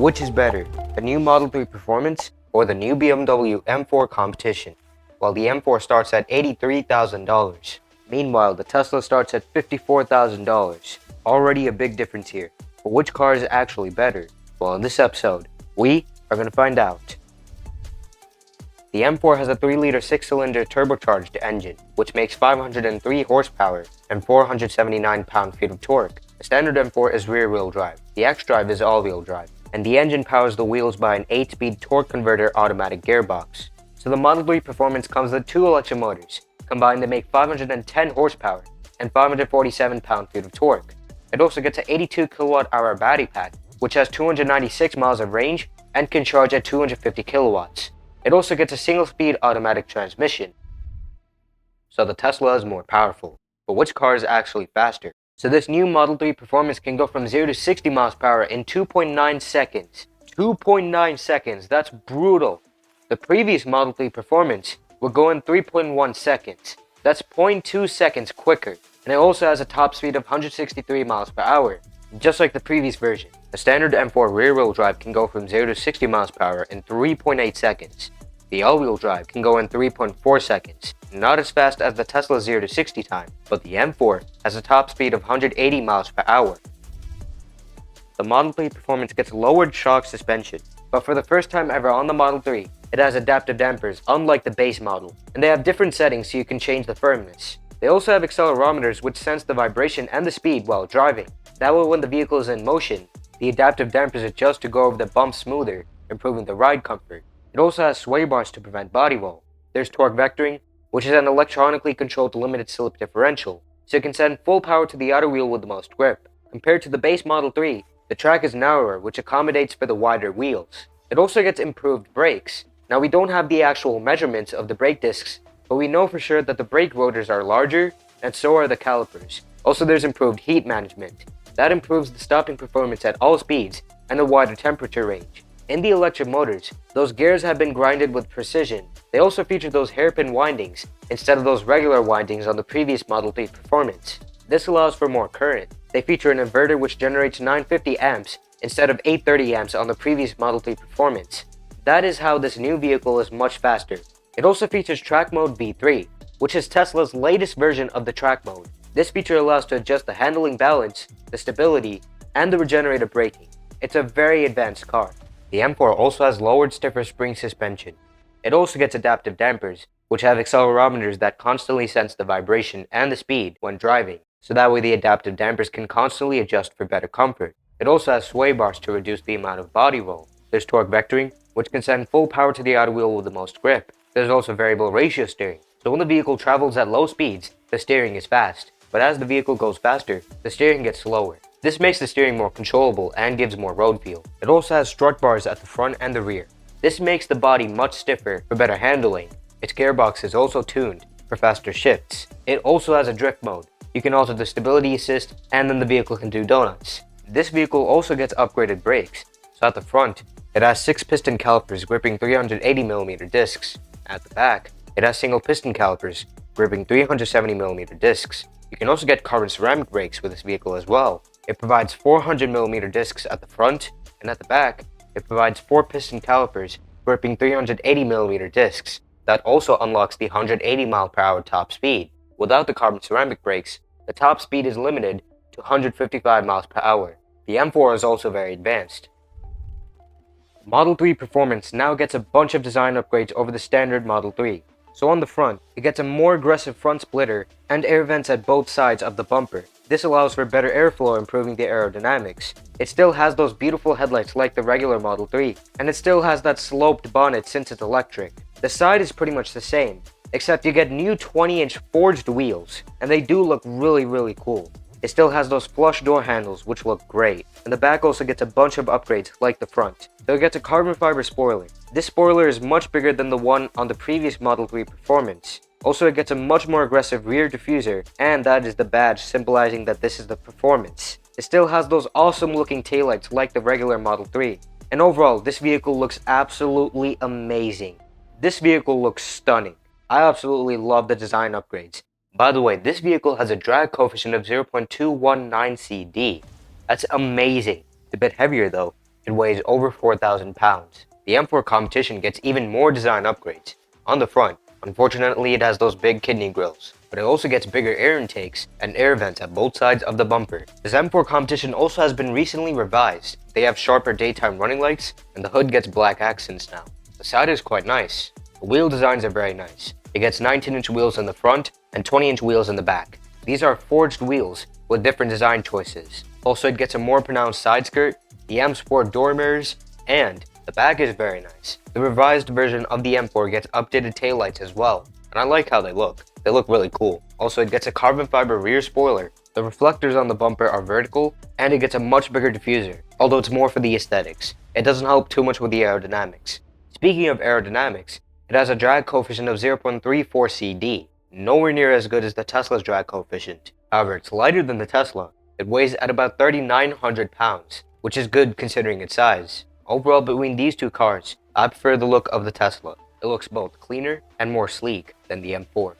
Which is better, the new Model 3 Performance or the new BMW M4 Competition? Well, the M4 starts at $83,000. Meanwhile, the Tesla starts at $54,000. Already a big difference here. But which car is actually better? Well, in this episode, we are going to find out. The M4 has a 3-liter 6-cylinder turbocharged engine, which makes 503 horsepower and 479 pound-feet of torque. The standard M4 is rear-wheel drive, the X-Drive is all-wheel drive, and the engine powers the wheels by an 8-speed torque converter automatic gearbox. So the Model 3 Performance comes with 2 electric motors, combined to make 510 horsepower and 547 pound-feet of torque. It also gets an 82 kilowatt-hour battery pack, which has 296 miles of range and can charge at 250 kilowatts. It also gets a single-speed automatic transmission. So the Tesla is more powerful. But which car is actually faster? So this new Model 3 Performance can go from 0 to 60 miles per hour in 2.9 seconds. 2.9 seconds, that's brutal. The previous Model 3 Performance would go in 3.1 seconds. That's 0.2 seconds quicker. And it also has a top speed of 163 miles per hour, just like the previous version. The standard M4 rear-wheel drive can go from 0 to 60 miles per hour in 3.8 seconds. The all-wheel drive can go in 3.4 seconds, not as fast as the Tesla 0 to 60 time, but the M4 has a top speed of 180 miles per hour. The Model 3 Performance gets lowered shock suspension, but for the first time ever on the Model 3, it has adaptive dampers unlike the base model, and they have different settings so you can change the firmness. They also have accelerometers which sense the vibration and the speed while driving. That way when the vehicle is in motion, the adaptive dampers adjust to go over the bumps smoother, improving the ride comfort. It also has sway bars to prevent body roll. There's torque vectoring, which is an electronically controlled limited slip differential, so it can send full power to the outer wheel with the most grip. Compared to the base Model 3, the track is narrower, which accommodates for the wider wheels. It also gets improved brakes. Now we don't have the actual measurements of the brake discs, but we know for sure that the brake rotors are larger, and so are the calipers. Also there's improved heat management. That improves the stopping performance at all speeds and a wider temperature range. In the electric motors, those gears have been grinded with precision. They also feature those hairpin windings instead of those regular windings on the previous Model 3 Performance. This allows for more current. They feature an inverter which generates 950 amps instead of 830 amps on the previous Model 3 Performance. That is how this new vehicle is much faster. It also features Track Mode V3, which is Tesla's latest version of the track mode. This feature allows to adjust the handling balance, the stability, and the regenerative braking. It's a very advanced car. The M4 also has lowered stiffer spring suspension. It also gets adaptive dampers, which have accelerometers that constantly sense the vibration and the speed when driving, so that way the adaptive dampers can constantly adjust for better comfort. It also has sway bars to reduce the amount of body roll. There's torque vectoring, which can send full power to the outer wheel with the most grip. There's also variable ratio steering, so when the vehicle travels at low speeds, the steering is fast, but as the vehicle goes faster, the steering gets slower. This makes the steering more controllable and gives more road feel. It also has strut bars at the front and the rear. This makes the body much stiffer for better handling. Its gearbox is also tuned for faster shifts. It also has a drift mode. You can alter the stability assist and then the vehicle can do donuts. This vehicle also gets upgraded brakes. So at the front, it has 6 piston calipers gripping 380mm discs. At the back, it has single piston calipers gripping 370mm discs. You can also get carbon ceramic brakes with this vehicle as well. It provides 400mm discs at the front, and at the back, it provides 4 piston calipers gripping 380mm discs. That also unlocks the 180 mph top speed. Without the carbon ceramic brakes, the top speed is limited to 155 miles per hour. The M4 is also very advanced. Model 3 Performance now gets a bunch of design upgrades over the standard Model 3. So on the front, it gets a more aggressive front splitter and air vents at both sides of the bumper. This allows for better airflow, improving the aerodynamics. It still has those beautiful headlights like the regular Model 3, and it still has that sloped bonnet since it's electric. The side is pretty much the same, except you get new 20-inch forged wheels, and they do look really cool. It still has those flush door handles which look great, and the back also gets a bunch of upgrades like the front. So it gets a carbon fiber spoiler. This spoiler is much bigger than the one on the previous Model 3 Performance. Also it gets a much more aggressive rear diffuser, and that is the badge symbolizing that this is the Performance. It still has those awesome looking taillights like the regular Model 3. And overall, this vehicle looks absolutely amazing. This vehicle looks stunning. I absolutely love the design upgrades. By the way, this vehicle has a drag coefficient of 0.219 CD. That's amazing. It's a bit heavier though. It it weighs over 4,000 pounds. The M4 Competition gets even more design upgrades. On the front, unfortunately it has those big kidney grills, but it also gets bigger air intakes and air vents at both sides of the bumper. This M4 Competition also has been recently revised. They have sharper daytime running lights, and the hood gets black accents now. The side is quite nice. The wheel designs are very nice. It gets 19-inch wheels in the front and 20-inch wheels in the back. These are forged wheels with different design choices. Also, it gets a more pronounced side skirt, the M4 door mirrors, and the back is very nice. The revised version of the M4 gets updated taillights as well, and I like how they look. They look really cool. Also, it gets a carbon fiber rear spoiler. The reflectors on the bumper are vertical, and it gets a much bigger diffuser, although it's more for the aesthetics. It doesn't help too much with the aerodynamics. Speaking of aerodynamics, it has a drag coefficient of 0.34 CD, nowhere near as good as the Tesla's drag coefficient. However, it's lighter than the Tesla. It weighs at about 3,900 pounds, which is good considering its size. Overall, between these two cars, I prefer the look of the Tesla. It looks both cleaner and more sleek than the M4.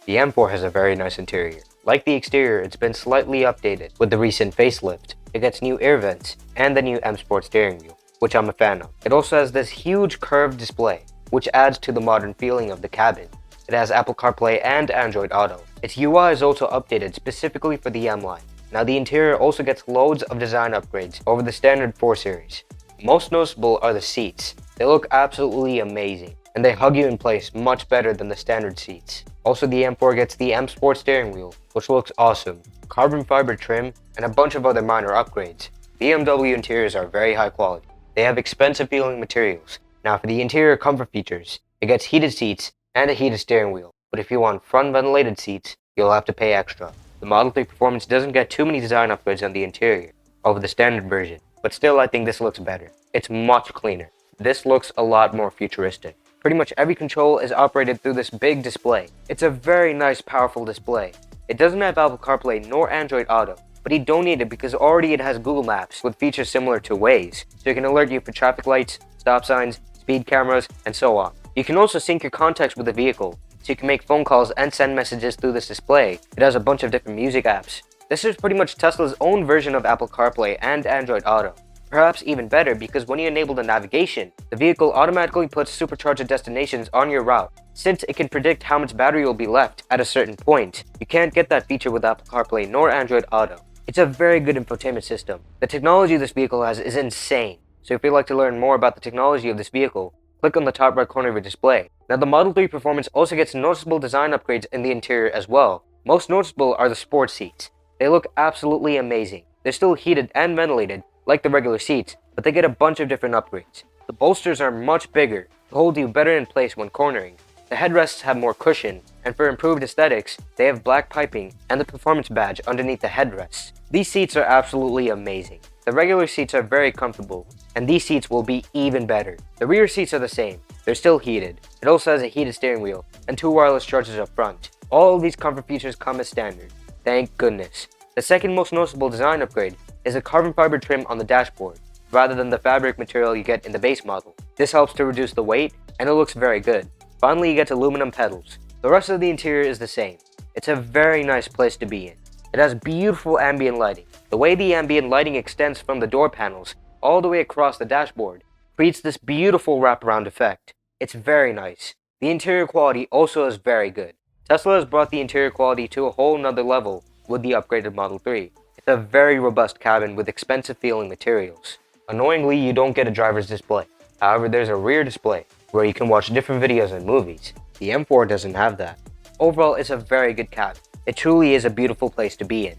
The M4 has a very nice interior. Like the exterior, it's been slightly updated with the recent facelift. It gets new air vents and the new M Sport steering wheel, which I'm a fan of. It also has this huge curved display, which adds to the modern feeling of the cabin. It has Apple CarPlay and Android Auto. Its UI is also updated specifically for the M line. Now the interior also gets loads of design upgrades over the standard 4 Series. Most noticeable are the seats. They look absolutely amazing, and they hug you in place much better than the standard seats. Also, the M4 gets the M Sport steering wheel, which looks awesome, carbon fiber trim, and a bunch of other minor upgrades. BMW interiors are very high quality. They have expensive feeling materials. Now for the interior comfort features, it gets heated seats and a heated steering wheel, but if you want front ventilated seats, you'll have to pay extra. The Model 3 Performance doesn't get too many design upgrades on the interior over the standard version, but still I think this looks better. It's much cleaner. This looks a lot more futuristic. Pretty much every control is operated through this big display. It's a very nice, powerful display. It doesn't have Apple CarPlay nor Android Auto, but you don't need it because already it has Google Maps with features similar to Waze, so it can alert you for traffic lights, stop signs, speed cameras, and so on. You can also sync your contacts with the vehicle, so you can make phone calls and send messages through this display. It has a bunch of different music apps. This is pretty much Tesla's own version of Apple CarPlay and Android Auto. Perhaps even better because when you enable the navigation, the vehicle automatically puts supercharger destinations on your route. Since it can predict how much battery will be left at a certain point, you can't get that feature with Apple CarPlay nor Android Auto. It's a very good infotainment system. The technology this vehicle has is insane. So if you'd like to learn more about the technology of this vehicle, click on the top right corner of your display. Now the Model 3 Performance also gets noticeable design upgrades in the interior as well. Most noticeable are the sport seats. They look absolutely amazing. They're still heated and ventilated like the regular seats, but they get a bunch of different upgrades. The bolsters are much bigger to hold you better in place when cornering. The headrests have more cushion, and for improved aesthetics, they have black piping and the performance badge underneath the headrests. These seats are absolutely amazing. The regular seats are very comfortable, and these seats will be even better. The rear seats are the same. They're still heated. It also has a heated steering wheel and 2 wireless chargers up front. All of these comfort features come as standard. Thank goodness. The second most noticeable design upgrade is a carbon fiber trim on the dashboard, rather than the fabric material you get in the base model. This helps to reduce the weight, and it looks very good. Finally, you get aluminum pedals. The rest of the interior is the same. It's a very nice place to be in. It has beautiful ambient lighting. The way the ambient lighting extends from the door panels all the way across the dashboard creates this beautiful wraparound effect. It's very nice. The interior quality also is very good. Tesla has brought the interior quality to a whole nother level with the upgraded Model 3. It's a very robust cabin with expensive feeling materials. Annoyingly, you don't get a driver's display. However, there's a rear display where you can watch different videos and movies. The M4 doesn't have that. Overall, it's a very good cabin. It truly is a beautiful place to be in.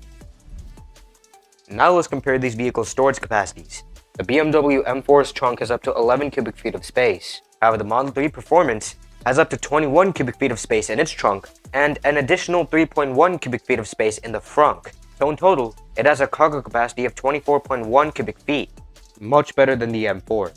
Now let's compare these vehicles' storage capacities. The BMW M4's trunk has up to 11 cubic feet of space. However, the Model 3 Performance has up to 21 cubic feet of space in its trunk and an additional 3.1 cubic feet of space in the frunk. So in total, it has a cargo capacity of 24.1 cubic feet. Much better than the M4.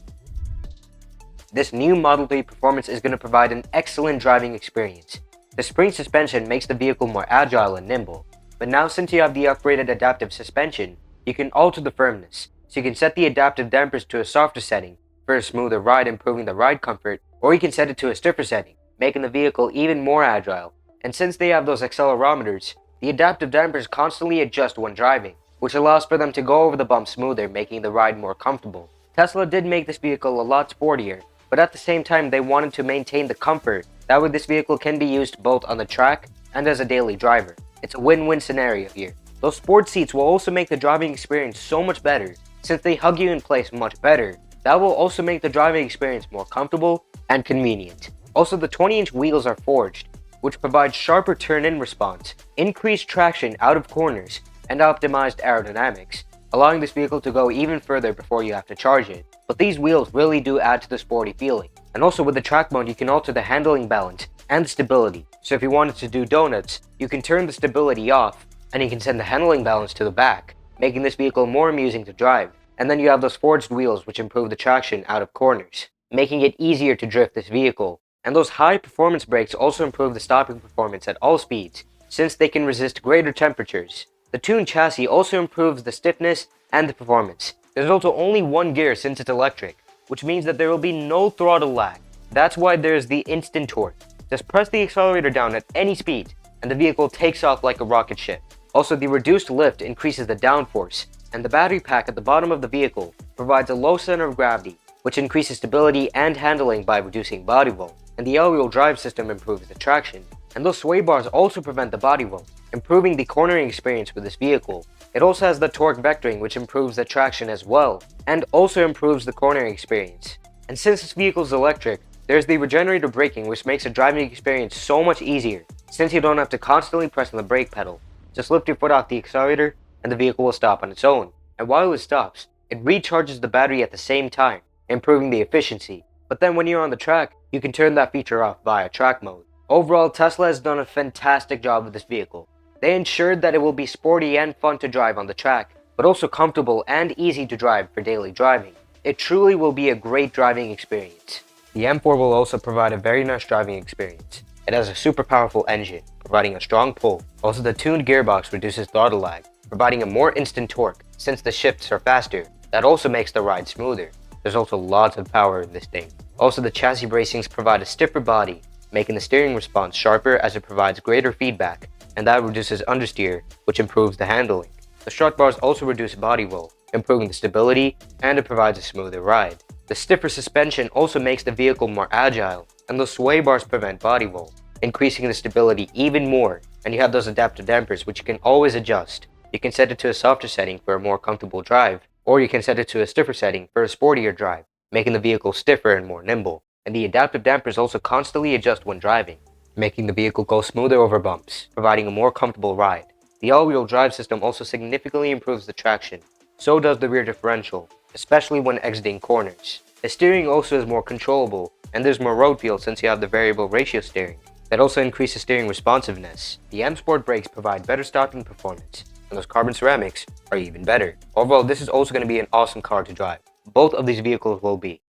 This new Model 3 Performance is going to provide an excellent driving experience. The spring suspension makes the vehicle more agile and nimble, but now since you have the upgraded adaptive suspension, you can alter the firmness, so you can set the adaptive dampers to a softer setting for a smoother ride, improving the ride comfort, or you can set it to a stiffer setting, making the vehicle even more agile. And since they have those accelerometers, the adaptive dampers constantly adjust when driving, which allows for them to go over the bumps smoother, making the ride more comfortable. Tesla did make this vehicle a lot sportier, but at the same time they wanted to maintain the comfort. That way this vehicle can be used both on the track and as a daily driver. It's a win-win scenario here. Those sport seats will also make the driving experience so much better, since they hug you in place much better. That will also make the driving experience more comfortable and convenient. Also, the 20-inch wheels are forged, which provides sharper turn-in response, increased traction out of corners, and optimized aerodynamics, allowing this vehicle to go even further before you have to charge it. But these wheels really do add to the sporty feeling. And also with the track mode, you can alter the handling balance and the stability. So if you wanted to do donuts, you can turn the stability off, and you can send the handling balance to the back, making this vehicle more amusing to drive. And then you have those forged wheels which improve the traction out of corners, making it easier to drift this vehicle. And those high performance brakes also improve the stopping performance at all speeds, since they can resist greater temperatures. The tuned chassis also improves the stiffness and the performance. There's also only one gear since it's electric, which means that there will be no throttle lag. That's why there's the instant torque. Just press the accelerator down at any speed, and the vehicle takes off like a rocket ship. Also, the reduced lift increases the downforce, and the battery pack at the bottom of the vehicle provides a low center of gravity, which increases stability and handling by reducing body roll. And the all-wheel drive system improves the traction. And those sway bars also prevent the body roll, improving the cornering experience with this vehicle. It also has the torque vectoring, which improves the traction as well, and also improves the cornering experience. And since this vehicle is electric, there's the regenerative braking, which makes the driving experience so much easier, since you don't have to constantly press on the brake pedal. Just lift your foot off the accelerator, and the vehicle will stop on its own. And while it stops, it recharges the battery at the same time, improving the efficiency. But then when you're on the track, you can turn that feature off via track mode. Overall, Tesla has done a fantastic job with this vehicle. They ensured that it will be sporty and fun to drive on the track, but also comfortable and easy to drive for daily driving. It truly will be a great driving experience. The M4 will also provide a very nice driving experience. It has a super powerful engine, providing a strong pull. Also, the tuned gearbox reduces throttle lag, providing a more instant torque since the shifts are faster. That also makes the ride smoother. There's also lots of power in this thing. Also, the chassis bracings provide a stiffer body, making the steering response sharper as it provides greater feedback, and that reduces understeer, which improves the handling. The strut bars also reduce body roll, improving the stability, and it provides a smoother ride. The stiffer suspension also makes the vehicle more agile, and those sway bars prevent body roll, increasing the stability even more. And you have those adaptive dampers, which you can always adjust. You can set it to a softer setting for a more comfortable drive, or you can set it to a stiffer setting for a sportier drive, making the vehicle stiffer and more nimble. And the adaptive dampers also constantly adjust when driving, making the vehicle go smoother over bumps, providing a more comfortable ride. The all-wheel drive system also significantly improves the traction. So does the rear differential, especially when exiting corners. The steering also is more controllable, and there's more road feel since you have the variable ratio steering. That also increases steering responsiveness. The M Sport brakes provide better stopping performance, and those carbon ceramics are even better. Overall, this is also going to be an awesome car to drive. Both of these vehicles will be.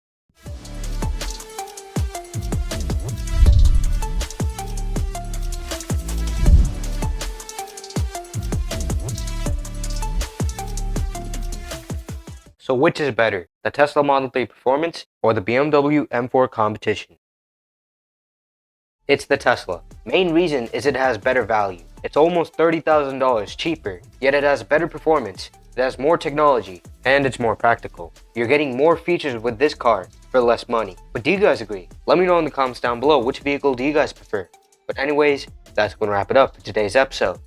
So which is better, the Tesla Model 3 Performance or the BMW M4 Competition? It's the Tesla. Main reason is it has better value. It's almost $30,000 cheaper, yet it has better performance, it has more technology, and it's more practical. You're getting more features with this car for less money. But do you guys agree? Let me know in the comments down below which vehicle do you guys prefer. But anyways, that's going to wrap it up for today's episode.